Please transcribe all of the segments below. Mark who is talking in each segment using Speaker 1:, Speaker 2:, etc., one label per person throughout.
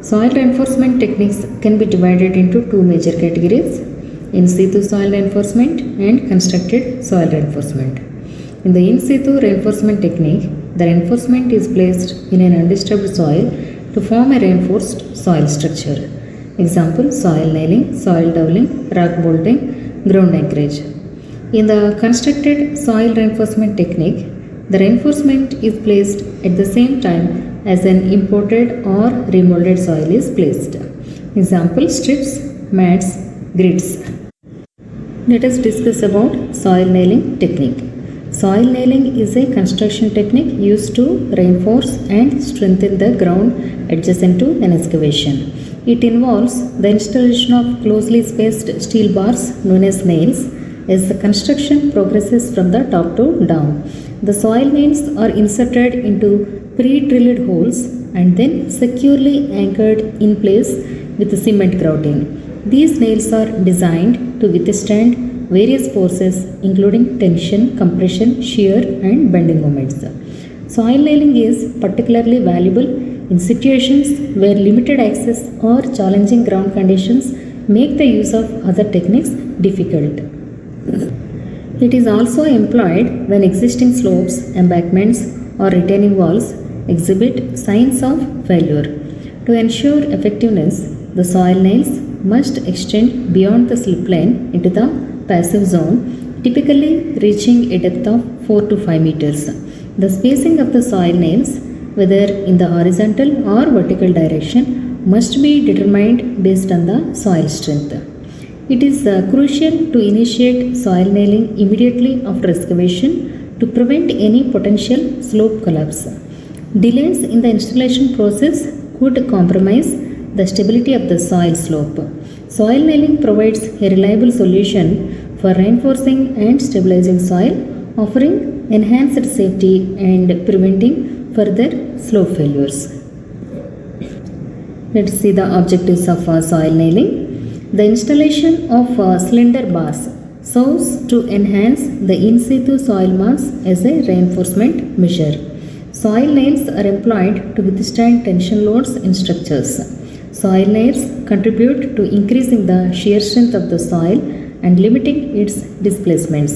Speaker 1: Soil reinforcement techniques can be divided into two major categories: in situ soil reinforcement and constructed soil reinforcement. In the in situ reinforcement technique, the reinforcement is placed in an undisturbed soil to form a reinforced soil structure. Example: soil nailing, soil doubling, rock bolting, ground anchorage. In the constructed soil reinforcement technique, the reinforcement is placed at the same time as an imported or remolded soil is placed. Example: strips, mats, grids. Let us discuss about soil nailing technique. Soil nailing is a construction technique used to reinforce and strengthen the ground adjacent to an excavation. It involves the installation of closely spaced steel bars known as nails. As the construction progresses from the top to down, the soil nails are inserted into pre-drilled holes and then securely anchored in place with cement grouting. These nails are designed to withstand various forces including tension, compression, shear and bending moments. Soil nailing is particularly valuable in situations where limited access or challenging ground conditions make the use of other techniques difficult. It is also employed when existing slopes, embankments or retaining walls exhibit signs of failure. To ensure effectiveness, the soil nails must extend beyond the slip plane into the passive zone, typically reaching a depth of 4 to 5 meters. The spacing of the soil nails, whether in the horizontal or vertical direction, must be determined based on the soil strength. It is crucial to initiate soil nailing immediately after excavation to prevent any potential slope collapse. Delays in the installation process could compromise the stability of the soil slope. Soil nailing provides a reliable solution for reinforcing and stabilizing soil, offering enhanced safety and preventing further slope failures. Let's see the objectives of soil nailing. The installation of cylinder bars serves to enhance the in situ soil mass as a reinforcement measure. Soil nails are employed to withstand tension loads in structures. Soil nails contribute to increasing the shear strength of the soil and limiting its displacements.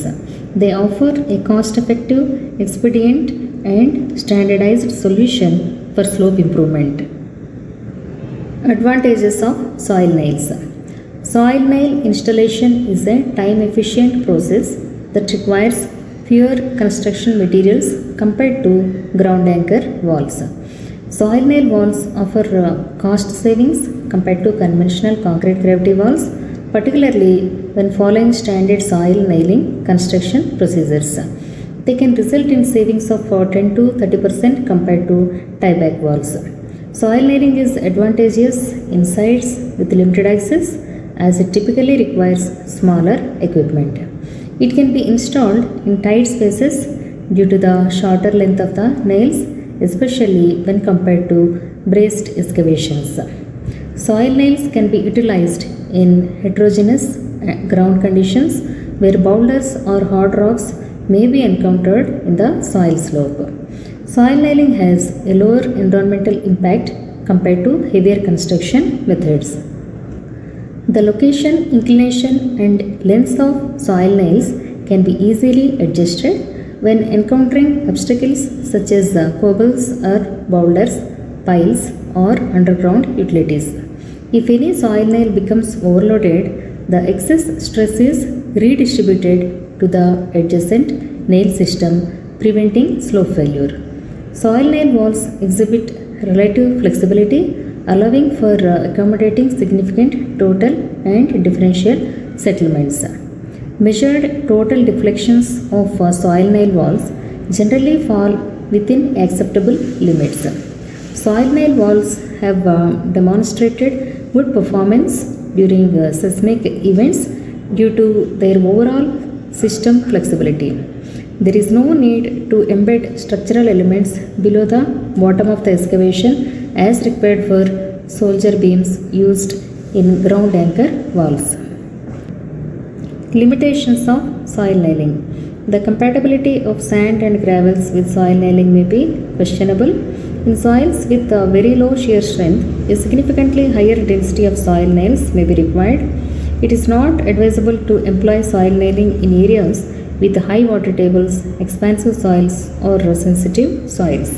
Speaker 1: They offer a cost-effective, expedient and standardized solution for slope improvement. Advantages of soil nails. Soil nail installation is a time-efficient process that requires fewer construction materials compared to ground anchor walls. Soil nail walls offer cost savings compared to conventional concrete gravity walls, particularly when following standard soil nailing construction procedures. They can result in savings of 10 to 30% compared to tieback walls. Soil nailing is advantageous in sites with limited access, as it typically requires smaller equipment. It can be installed in tight spaces due to the shorter length of the nails, especially when compared to braced excavations. Soil nails can be utilized in heterogeneous ground conditions where boulders or hard rocks may be encountered in the soil slope. Soil nailing has a lower environmental impact compared to heavier construction methods. The location, inclination and length of soil nails can be easily adjusted when encountering obstacles such as cobbles or boulders, piles or underground utilities. If any soil nail becomes overloaded, the excess stress is redistributed to the adjacent nail system, preventing slope failure. Soil nail walls exhibit relative flexibility, allowing for accommodating significant total and differential settlements. Measured total deflections of soil nail walls generally fall within acceptable limits. Soil nail walls have demonstrated good performance during seismic events due to their overall system flexibility. There is no need to embed structural elements below the bottom of the excavation as required for soldier beams used in ground anchor walls. Limitations of soil nailing. The compatibility of sand and gravels with soil nailing may be questionable. In soils with very low shear strength, a significantly higher density of soil nails may be required. It is not advisable to employ soil nailing in areas with high water tables, expansive soils, or sensitive soils.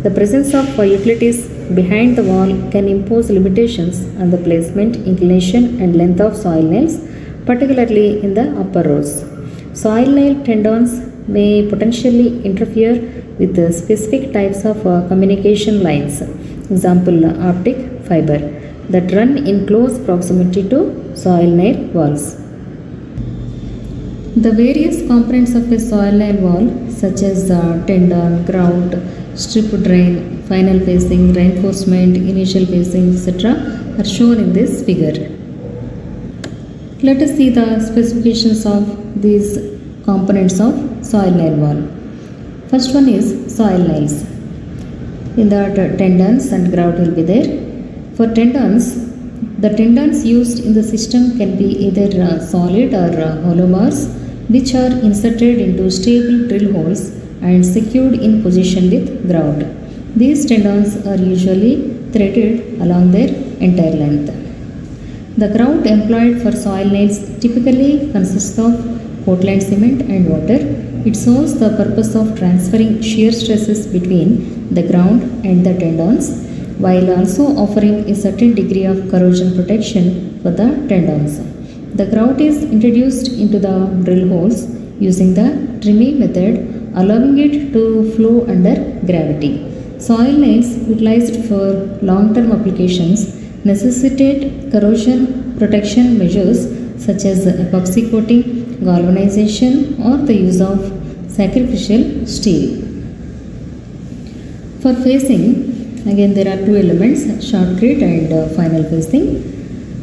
Speaker 1: The presence of utilities behind the wall can impose limitations on the placement, inclination, and length of soil nails, particularly in the upper rows. Soil nail tendons may potentially interfere with specific types of communication lines, example optic fiber, that run in close proximity to soil nail walls. The various components of a soil nail wall, such as tendon, grout, strip drain, final facing, reinforcement, initial facing, etc., are shown in this figure. Let us see the specifications of these components of soil nail wall. First one is soil nails. In that tendons and grout will be there. For tendons, the tendons used in the system can be either solid or hollow bars, which are inserted into stable drill holes and secured in position with grout. These tendons are usually threaded along their entire length. The grout employed for soil nails typically consists of Portland cement and water. It serves the purpose of transferring shear stresses between the ground and the tendons, while also offering a certain degree of corrosion protection for the tendons. The grout is introduced into the drill holes using the trimming method, allowing it to flow under gravity. Soil nails utilized for long-term applications necessitate corrosion protection measures such as epoxy coating, galvanization, or the use of sacrificial steel. For facing, again there are two elements, shotcrete and final facing.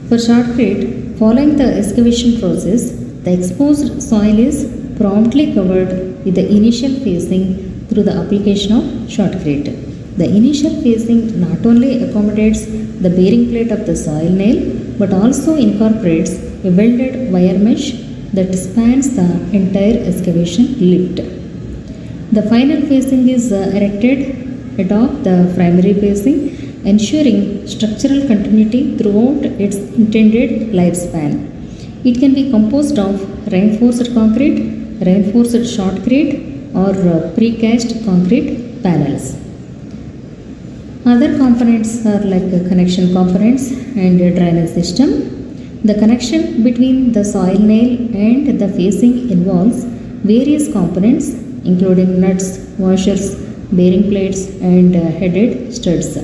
Speaker 1: For shotcrete, following the excavation process, the exposed soil is promptly covered with the initial facing through the application of shotcrete. The initial facing not only accommodates the bearing plate of the soil nail but also incorporates a welded wire mesh that spans the entire excavation lift. The final facing is erected atop the primary facing, ensuring structural continuity throughout its intended lifespan. It can be composed of reinforced concrete, reinforced shotcrete, or precast concrete panels. Other components are like connection components and drainage system. The connection between the soil nail and the facing involves various components including nuts, washers, bearing plates, and headed studs.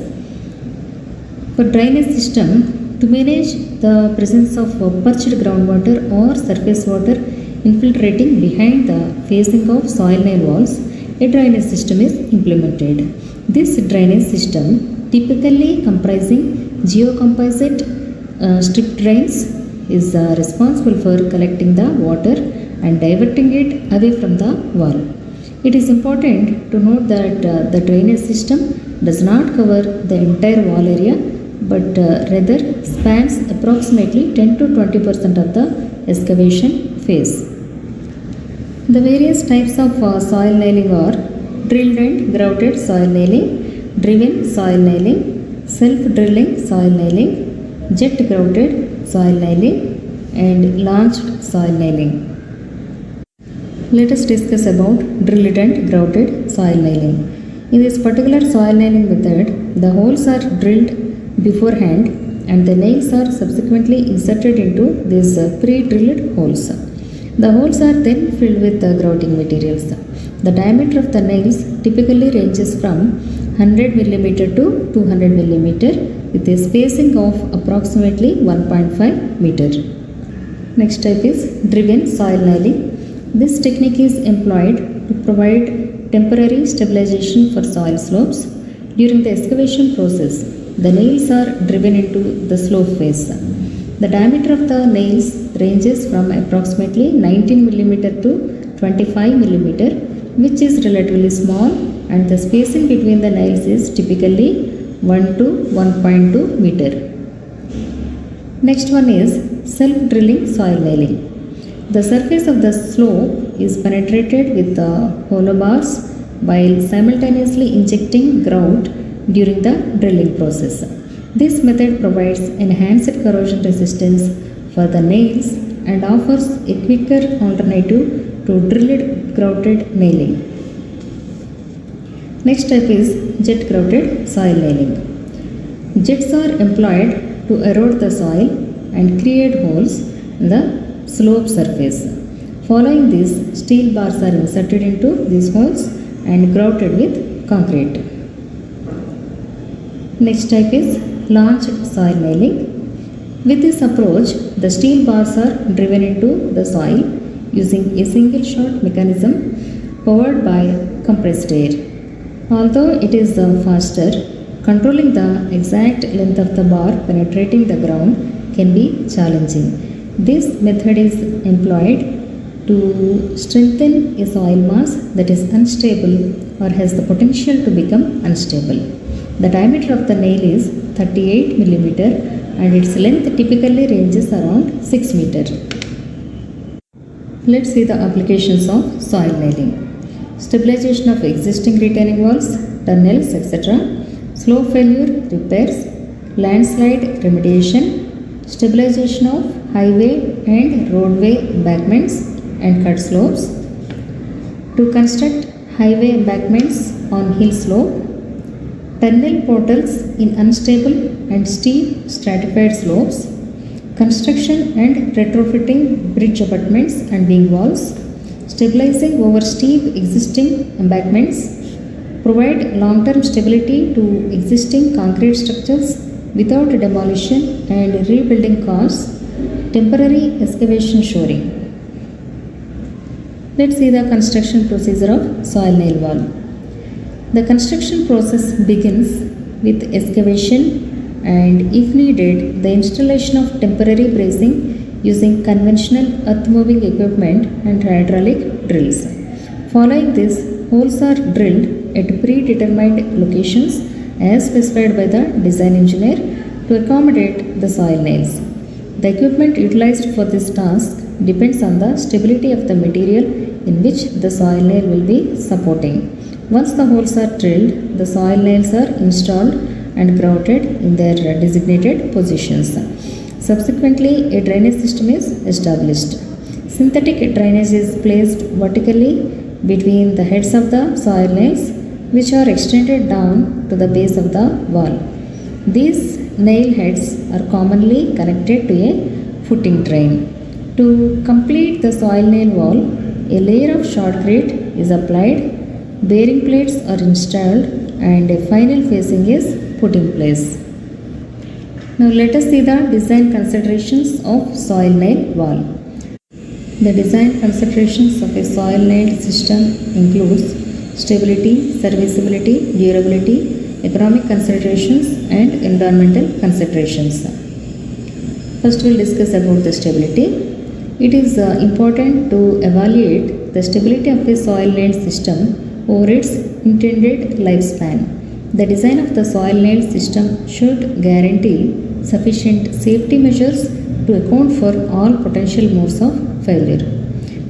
Speaker 1: For drainage system, to manage the presence of perched groundwater or surface water infiltrating behind the facing of soil nail walls, a drainage system is implemented. This drainage system, typically comprising geocomposite strip drains, is responsible for collecting the water and diverting it away from the wall. It is important to note that the drainage system does not cover the entire wall area but rather spans approximately 10 to 20% of the excavation phase. The various types of soil nailing are drilled and grouted soil nailing, driven soil nailing, self-drilling soil nailing, jet grouted soil nailing, and launched soil nailing. Let us discuss about drilled and grouted soil nailing. In this particular soil nailing method, the holes are drilled beforehand and the nails are subsequently inserted into these pre-drilled holes. The holes are then filled with grouting materials. The diameter of the nails typically ranges from 100 mm to 200 mm with a spacing of approximately 1.5 meter. Next type is driven soil nailing. This technique is employed to provide temporary stabilization for soil slopes. During the excavation process, the nails are driven into the slope face. The diameter of the nails ranges from approximately 19 mm to 25 mm, which is relatively small, and the spacing between the nails is typically 1 to 1.2 meter. Next one is self-drilling soil nailing. The surface of the slope is penetrated with the hollow bars while simultaneously injecting grout during the drilling process. This method provides enhanced corrosion resistance for the nails and offers a quicker alternative to drilled grouted nailing. Next type is jet grouted soil nailing. Jets are employed to erode the soil and create holes in the slope surface. Following this, steel bars are inserted into these holes and grouted with concrete. Next type is launch soil nailing. With this approach, the steel bars are driven into the soil using a single shot mechanism powered by compressed air. Although it is faster, controlling the exact length of the bar penetrating the ground can be challenging. This method is employed to strengthen a soil mass that is unstable or has the potential to become unstable. The diameter of the nail is 38 mm and its length typically ranges around 6 meter. Let's see the applications of soil nailing. Stabilization of existing retaining walls, tunnels, etc. Slope failure repairs, landslide remediation, stabilization of highway and roadway embankments and cut slopes. To construct highway embankments on hill slope, tunnel portals in unstable and steep stratified slopes, construction and retrofitting bridge abutments and wing walls, stabilizing over steep existing embankments, provide long-term stability to existing concrete structures without demolition and rebuilding costs, temporary excavation shoring. Let's see the construction procedure of soil nail wall. The construction process begins with excavation and, if needed, the installation of temporary bracing using conventional earth-moving equipment and hydraulic drills. Following this, holes are drilled at predetermined locations as specified by the design engineer to accommodate the soil nails. The equipment utilized for this task depends on the stability of the material in which the soil nail will be supporting. Once the holes are drilled, the soil nails are installed and grouted in their designated positions. Subsequently, a drainage system is established. Synthetic drainage is placed vertically between the heads of the soil nails, which are extended down to the base of the wall. These nail heads are commonly connected to a footing drain. To complete the soil nail wall, a layer of shotcrete is applied, bearing plates are installed, and a final facing is put in place. Now let us see the design considerations of soil nail wall. The design considerations of a soil nail system includes stability, serviceability, durability, economic considerations and environmental considerations. First we will discuss about the stability. It is important to evaluate the stability of a soil nail system over its intended lifespan. The design of the soil nail system should guarantee sufficient safety measures to account for all potential modes of failure.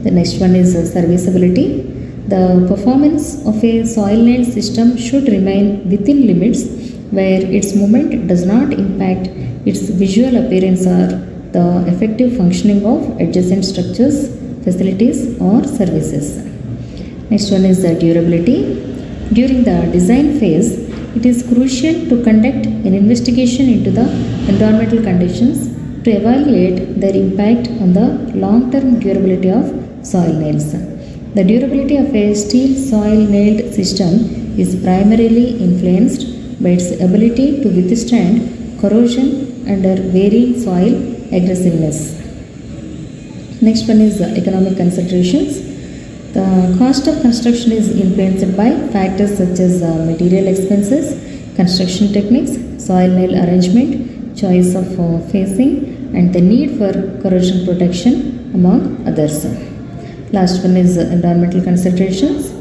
Speaker 1: The next one is serviceability. The performance of a soil nail system should remain within limits where its movement does not impact its visual appearance or the effective functioning of adjacent structures, facilities or services. Next one is the durability. During the design phase, it is crucial to conduct an investigation into the environmental conditions to evaluate their impact on the long-term durability of soil nails. The durability of a steel soil nailed system is primarily influenced by its ability to withstand corrosion under varying soil aggressiveness. Next one is economic considerations. The cost of construction is influenced by factors such as material expenses, construction techniques, soil nail arrangement, choice of facing and the need for corrosion protection, among others. Last one is environmental considerations.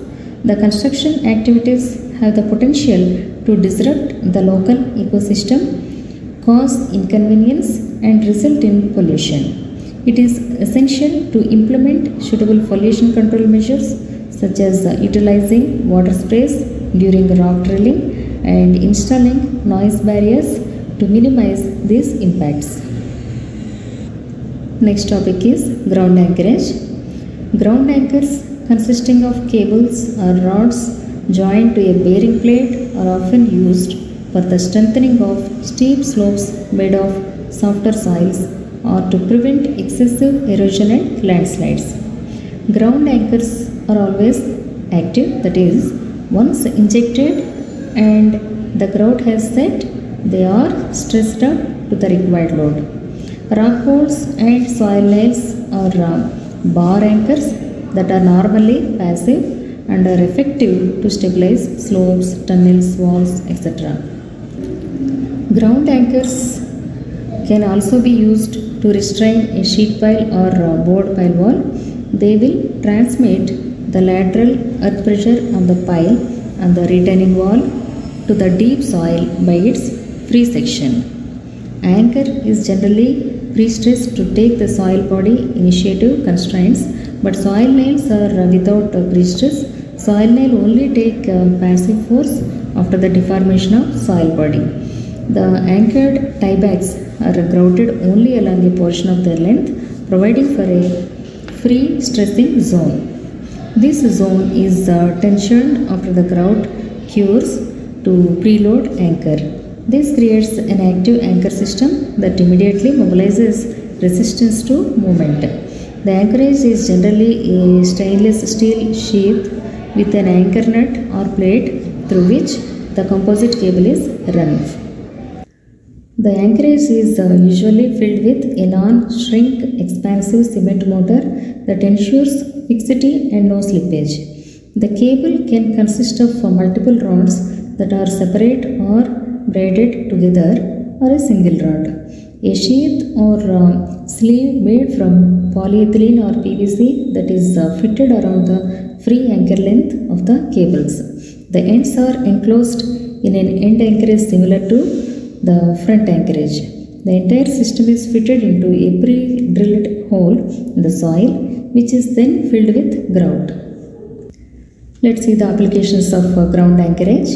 Speaker 1: The construction activities have the potential to disrupt the local ecosystem, cause inconvenience and result in pollution. It is essential to implement suitable pollution control measures such as utilizing water sprays during rock drilling and installing noise barriers to minimize these impacts. Next topic is ground anchorage. Ground anchors consisting of cables or rods joined to a bearing plate are often used for the strengthening of steep slopes made of softer soils or to prevent excessive erosion and landslides. Ground anchors are always active, that is, once injected and the grout has set, they are stressed up to the required load. Rock bolts and soil nails are bar anchors that are normally passive and are effective to stabilize slopes, tunnels, walls, etc. Ground anchors can also be used to restrain a sheet pile or board pile wall. They will transmit the lateral earth pressure on the pile and the retaining wall to the deep soil by its free section. Anchor is generally pre-stressed to take the soil body initiative constraints, but soil nails are without pre-stress. Soil nail only take passive force after the deformation of soil body. The anchored tiebacks are grouted only along a portion of their length, providing for a free stressing zone. This zone is tensioned after the grout cures to preload anchor. This creates an active anchor system that immediately mobilizes resistance to movement. The anchorage is generally a stainless steel sheath with an anchor nut or plate through which the composite cable is run. The anchorage is usually filled with a non-shrink expansive cement motor that ensures fixity and no slippage. The cable can consist of multiple rods that are separate or braided together or a single rod. A sheath or sleeve made from polyethylene or PVC that is fitted around the free anchor length of the cables. The ends are enclosed in an end anchorage similar to the front anchorage. The entire system is fitted into a pre-drilled hole in the soil, which is then filled with grout. Let's see the applications of ground anchorage.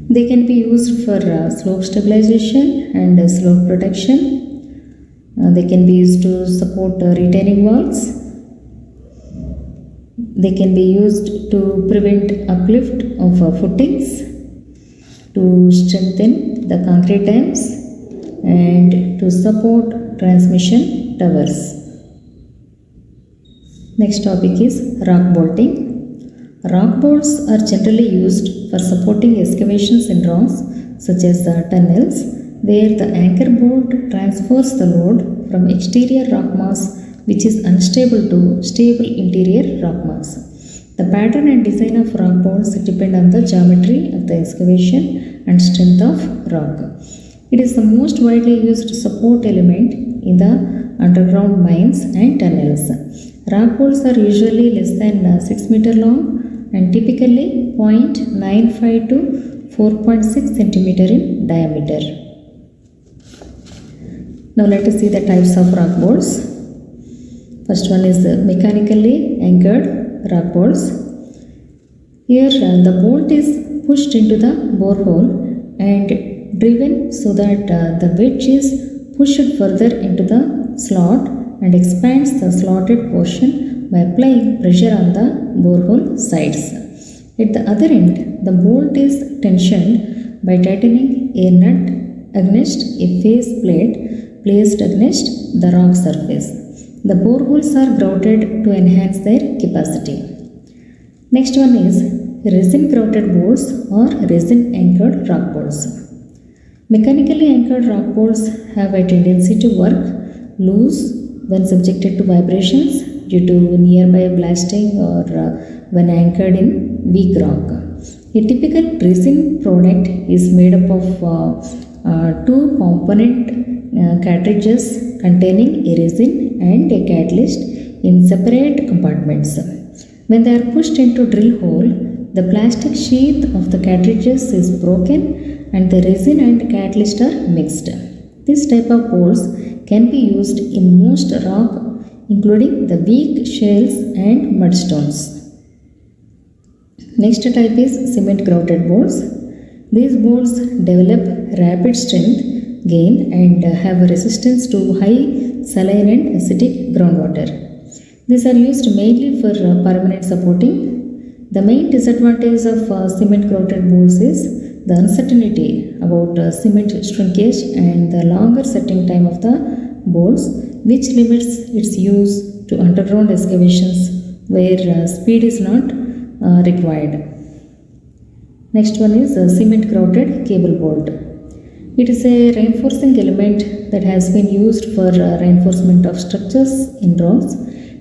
Speaker 1: They can be used for slope stabilization and slope protection. They can be used to support retaining walls. They can be used to prevent uplift of footings, to strengthen the concrete dams, and to support transmission towers. Next topic is rock bolting. Rock bolts are generally used for supporting excavations in rocks such as tunnels, where the anchor bolt transfers the load from exterior rock mass which is unstable to stable interior rock mass. The pattern and design of rock bolts depend on the geometry of the excavation and strength of rock. It is the most widely used support element in the underground mines and tunnels. Rock bolts are usually less than 6 meter long and typically 0.95 to 4.6 centimeter in diameter. Now let us see the types of rock bolts. First one is mechanically anchored rock bolts. Here the bolt is pushed into the borehole and driven so that the wedge is pushed further into the slot and expands the slotted portion by applying pressure on the borehole sides. At the other end, the bolt is tensioned by tightening a nut against a face plate placed against the rock surface. The boreholes are grouted to enhance their capacity. Next one is resin grouted bolts or resin anchored rock bolts. Mechanically anchored rock bolts have a tendency to work loose when subjected to vibrations due to nearby blasting or when anchored in weak rock. A typical resin product is made up of two component cartridges containing a resin and a catalyst in separate compartments. When they are pushed into drill hole, the plastic sheath of the cartridges is broken and the resin and catalyst are mixed. This type of bolts can be used in most rock, including the weak shales and mudstones. Next type is cement grouted bolts. These bolts develop rapid strength gain and have a resistance to high saline and acidic groundwater. These are used mainly for permanent supporting. The main disadvantage of cement grouted bolts is the uncertainty about cement shrinkage and the longer setting time of the bolts, which limits its use to underground excavations where speed is not required. Next one is cement grouted cable bolt. It is a reinforcing element that has been used for reinforcement of structures in rocks.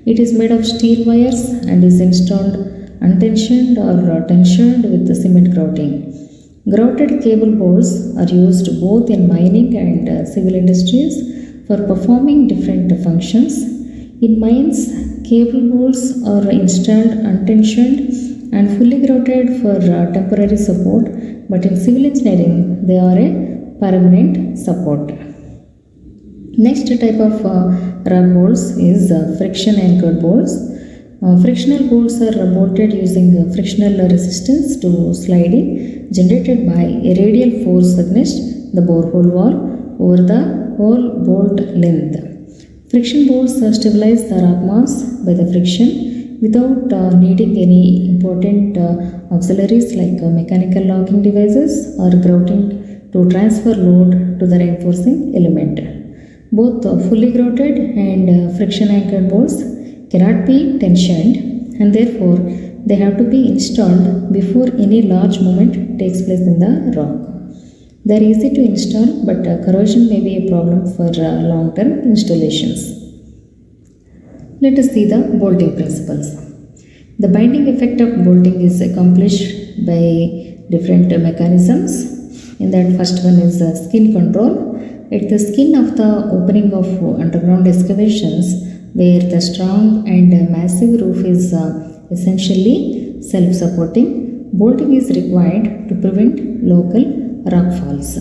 Speaker 1: It is made of steel wires and is installed untensioned or tensioned with the cement grouting. Grouted cable bolts are used both in mining and civil industries for performing different functions. In mines, cable bolts are installed untensioned and fully grouted for temporary support, but in civil engineering, they are a permanent support. Next type of rock bolts is friction anchored bolts. Frictional bolts are bolted using frictional resistance to sliding generated by a radial force against the borehole wall over the whole bolt length. Friction bolts stabilize the rock mass by the friction without needing any important auxiliaries like mechanical locking devices or grouting to transfer load to the reinforcing element. Both fully grouted and friction anchored bolts cannot be tensioned and therefore they have to be installed before any large movement takes place in the rock. They are easy to install, but corrosion may be a problem for long-term installations. Let us see the bolting principles. The binding effect of bolting is accomplished by different mechanisms. In that, first one is skin control. At the skin of the opening of underground excavations, where the strong and massive roof is essentially self-supporting, bolting is required to prevent local rock falls.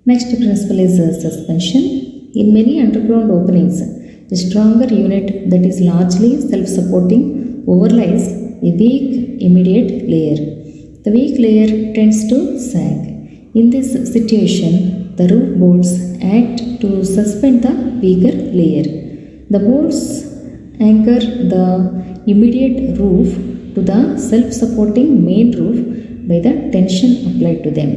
Speaker 1: Next principle is suspension. In many underground openings, a stronger unit that is largely self-supporting overlies a weak immediate layer. The weak layer tends to sag. In this situation, the roof bolts act to suspend the weaker layer. The bolts anchor the immediate roof to the self-supporting main roof by the tension applied to them.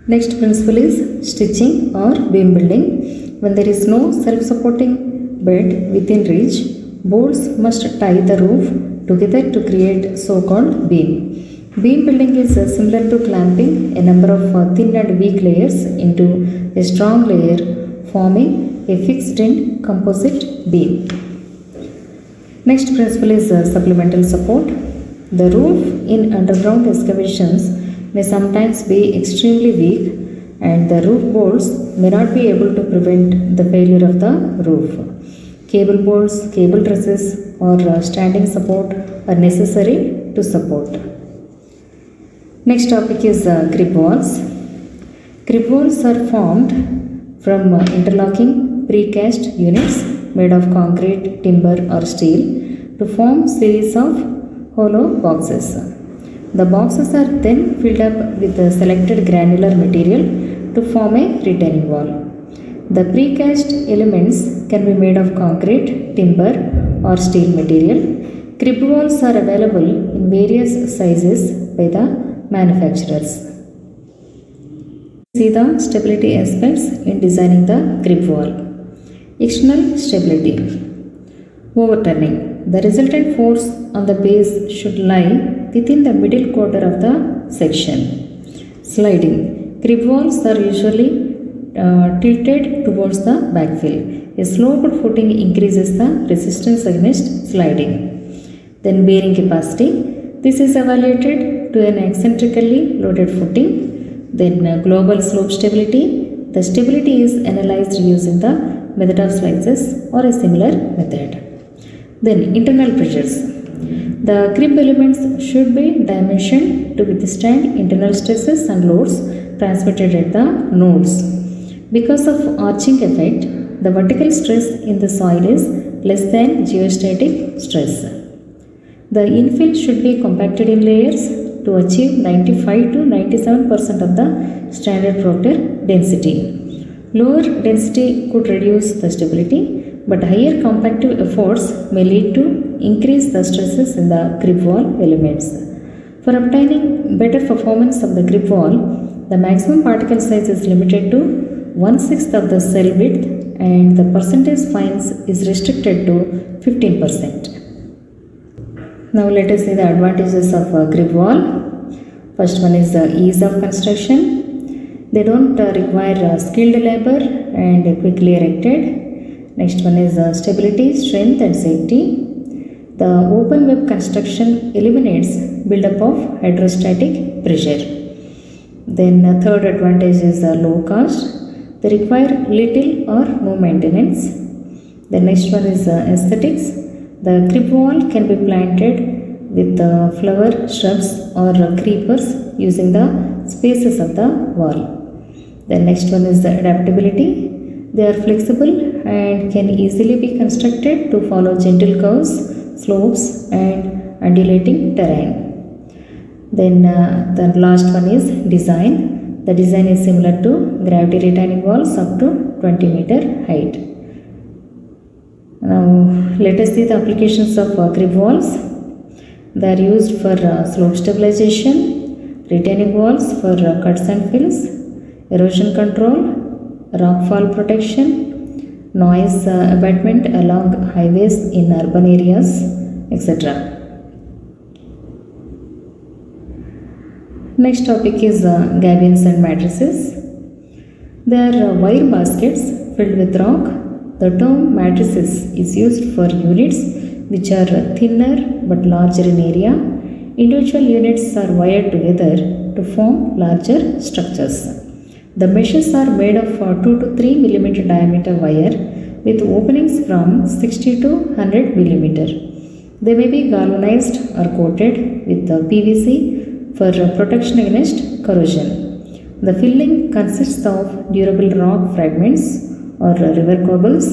Speaker 1: Next principle is stitching or beam building. When there is no self-supporting bed within reach, bolts must tie the roof together to create so-called beam. Beam building is similar to clamping a number of thin and weak layers into a strong layer, forming a fixed end composite beam. Next principle is supplemental support. The roof in underground excavations may sometimes be extremely weak and the roof bolts may not be able to prevent the failure of the roof. Cable bolts, cable trusses or standing support are necessary to support. Next topic is grip walls. Grip walls are formed from interlocking precast units made of concrete, timber or steel to form series of hollow boxes. The boxes are then filled up with a selected granular material to form a retaining wall. The precast elements can be made of concrete, timber or steel material. Grip walls are available in various sizes by the manufacturers. See the stability aspects in designing the grip wall. External stability. Overturning. The resultant force on the base should lie within the middle quarter of the section. Sliding. Grip walls are usually tilted towards the backfill. A sloped footing increases the resistance against sliding. Then bearing capacity. This is evaluated to an eccentrically loaded footing. Then global slope stability. The stability is analyzed using the method of slices or a similar method. Then internal pressures. The grip elements should be dimensioned to withstand internal stresses and loads transmitted at the nodes. Because of arching effect, the vertical stress in the soil is less than geostatic stress. The infill should be compacted in layers to to achieve 95 to 97% of the standard Proctor density. Lower density could reduce the stability, but higher compactive efforts may lead to increase the stresses in the grip wall elements. For obtaining better performance of the grip wall, the maximum particle size is limited to 1/6 of the cell width and the percentage fines is restricted to 15%. Now let us see the advantages of a grip wall. First one is the ease of construction. They don't require skilled labor and quickly erected. Next one is stability, strength and safety. The open web construction eliminates buildup of hydrostatic pressure. Then third advantage is low cost. They require little or no maintenance. The next one is aesthetics. The grip wall can be planted with flower, shrubs or creepers using the spaces of the wall. The next one is the adaptability. They are flexible and can easily be constructed to follow gentle curves, slopes and undulating terrain. Then the last one is design. The design is similar to gravity retaining walls up to 20 meter height. Now let us see the applications of grip walls. They are used for slope stabilization, retaining walls for cuts and fills, erosion control, rockfall protection, noise abatement along highways in urban areas, etc. Next topic is gabions and matrices. They are wire baskets filled with rock. The term matrices is used for units which are thinner but larger in area. Individual units are wired together to form larger structures. The meshes are made of 2 to 3 mm diameter wire with openings from 60 to 100 mm. They may be galvanized or coated with PVC for protection against corrosion. The filling consists of durable rock fragments or river cobbles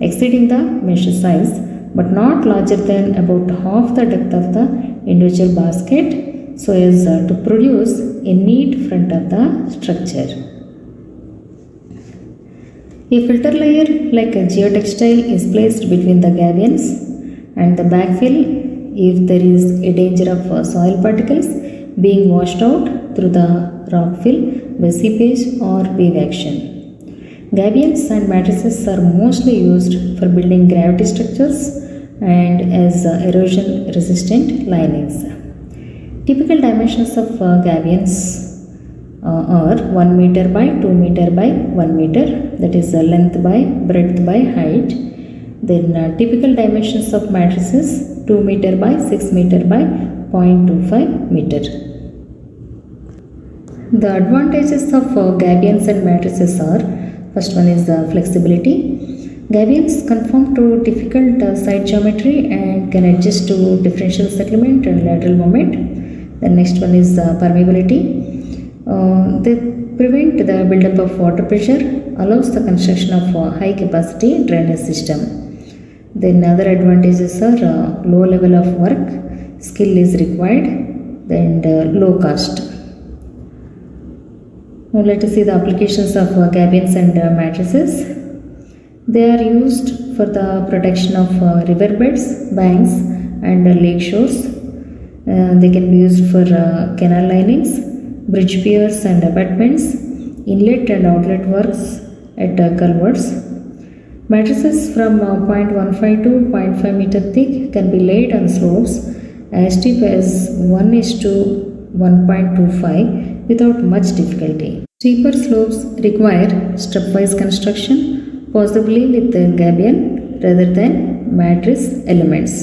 Speaker 1: exceeding the mesh size but not larger than about half the depth of the individual basket so as to produce a neat front of the structure. A filter layer like a geotextile is placed between the gabions and the backfill if there is a danger of soil particles being washed out through the rock fill by seepage or wave action. Gabions and matrices are mostly used for building gravity structures and as erosion resistant linings. Typical dimensions of gabions are 1 meter by 2 meter by 1 meter, that is length by breadth by height. Then typical dimensions of matrices 2 meter by 6 meter by 0.25 meter. The advantages of gabions and matrices are, first one is the flexibility. Gabions conform to difficult side geometry and can adjust to differential settlement and lateral moment. The next one is permeability. They prevent the buildup of water pressure, allows the construction of high capacity drainage system. Then other advantages are low level of work, skill is required, and low cost. Now let us see the applications of gabions and matrices. They are used for the protection of riverbeds, banks and lake shores. They can be used for canal linings, bridge piers and abutments, inlet and outlet works at culverts. Matrices from 0.15 to 0.5 meter thick can be laid on slopes as steep as 1:1.25 without much difficulty. Steeper slopes require stepwise construction, possibly with gabion rather than matrice elements.